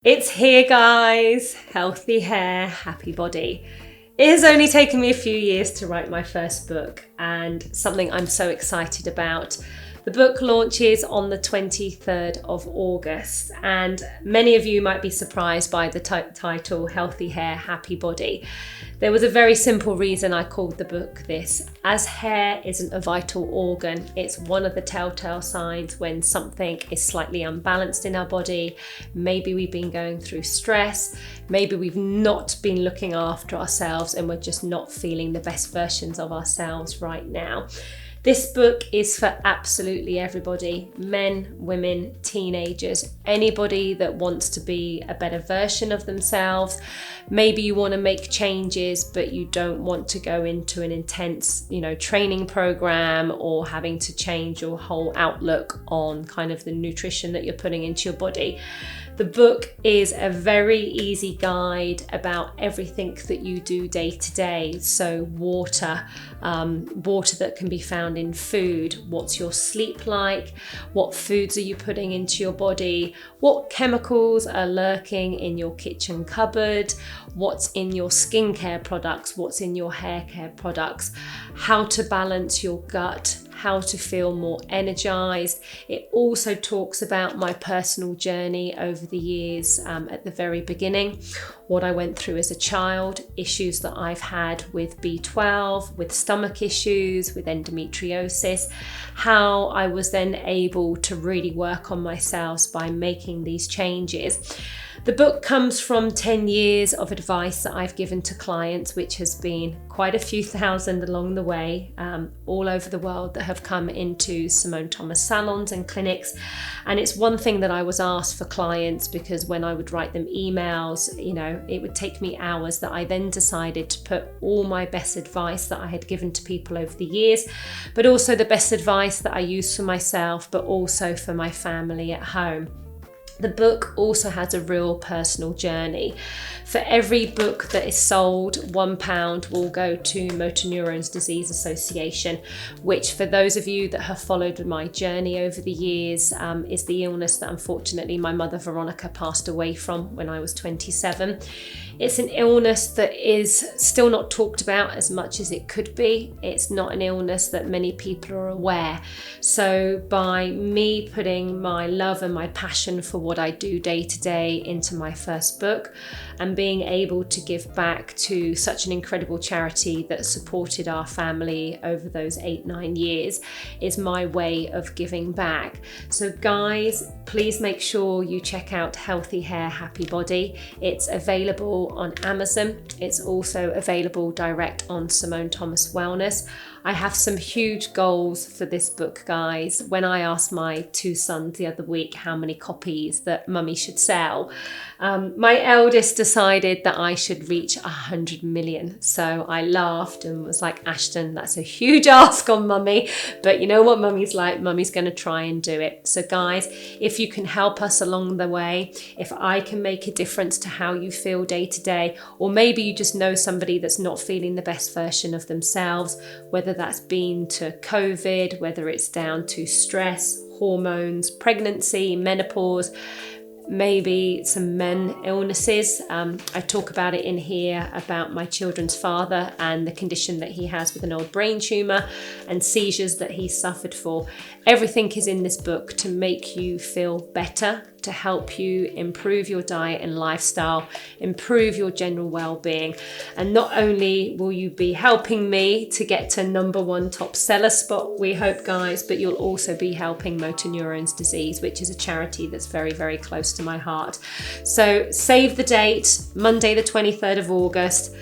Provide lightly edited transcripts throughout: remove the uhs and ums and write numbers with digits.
It's here, guys. Healthy hair, happy body. It has only taken me a few years to write my first book, and something I'm so excited about. The book launches on the 23rd of August, and many of you might be surprised by the title, Healthy Hair, Happy Body. There was a very simple reason I called the book this. As hair isn't a vital organ, it's one of the telltale signs when something is slightly unbalanced in our body. Maybe we've been going through stress, maybe we've not been looking after ourselves and we're just not feeling the best versions of ourselves right now. This book is for absolutely everybody, men, women, teenagers, anybody that wants to be a better version of themselves. Maybe you want to make changes, but you don't want to go into an intense, training program or having to change your whole outlook on kind of the nutrition that you're putting into your body. The book is a very easy guide about everything that you do day to day. So water that can be found in food, what's your sleep like, what foods are you putting into your body, what chemicals are lurking in your kitchen cupboard, what's in your skincare products, what's in your hair care products, how to balance your gut, how to feel more energized. It also talks about my personal journey over the years at the very beginning, what I went through as a child, issues that I've had with B12, with stomach issues, with endometriosis, how I was then able to really work on myself by making these changes. The book comes from 10 years of advice that I've given to clients, which has been quite a few thousand along the way, all over the world that have come into Simone Thomas salons and clinics. And it's one thing that I was asked for clients, because when I would write them emails, it would take me hours, that I then decided to put all my best advice that I had given to people over the years, but also the best advice that I use for myself, but also for my family at home. The book also has a real personal journey. For every book that is sold, £1 will go to Motor Neurons Disease Association, which, for those of you that have followed my journey over the years, is the illness that unfortunately my mother Veronica passed away from when I was 27. It's an illness that is still not talked about as much as it could be. It's not an illness that many people are aware. So by me putting my love and my passion for what I do day to day into my first book, and being able to give back to such an incredible charity that supported our family over those 8-9 years, is my way of giving back. So guys, please make sure you check out Healthy Hair, Happy Body. It's available on Amazon. It's also available direct on Simone Thomas Wellness. I have some huge goals for this book, guys. When I asked my 2 sons the other week how many copies that mummy should sell, my eldest decided that I should reach 100 million. So I laughed and was like, Ashton, that's a huge ask on mummy, but you know what mummy's like, mummy's going to try and do it. So guys, if you can help us along the way, if I can make a difference to how you feel day to day, or maybe you just know somebody that's not feeling the best version of themselves, whether that's been to COVID, whether it's down to stress, hormones, pregnancy, menopause, maybe some men illnesses. I talk about it in here about my children's father and the condition that he has with an old brain tumour and seizures that he suffered for. Everything is in this book to make you feel better, to help you improve your diet and lifestyle, improve your general well-being. And not only will you be helping me to get to #1 top seller spot, we hope, guys, but you'll also be helping Motor Neurons Disease, which is a charity that's very, very close to my heart. So save the date, Monday the 23rd of August.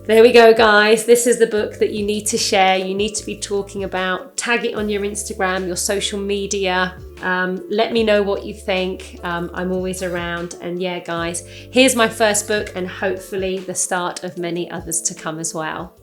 There we go, guys. This is the book that you need to share. You need to be talking about. Tag it on your Instagram, your social media. Let me know what you think. I'm always around. And yeah, guys, here's my first book, and hopefully the start of many others to come as well.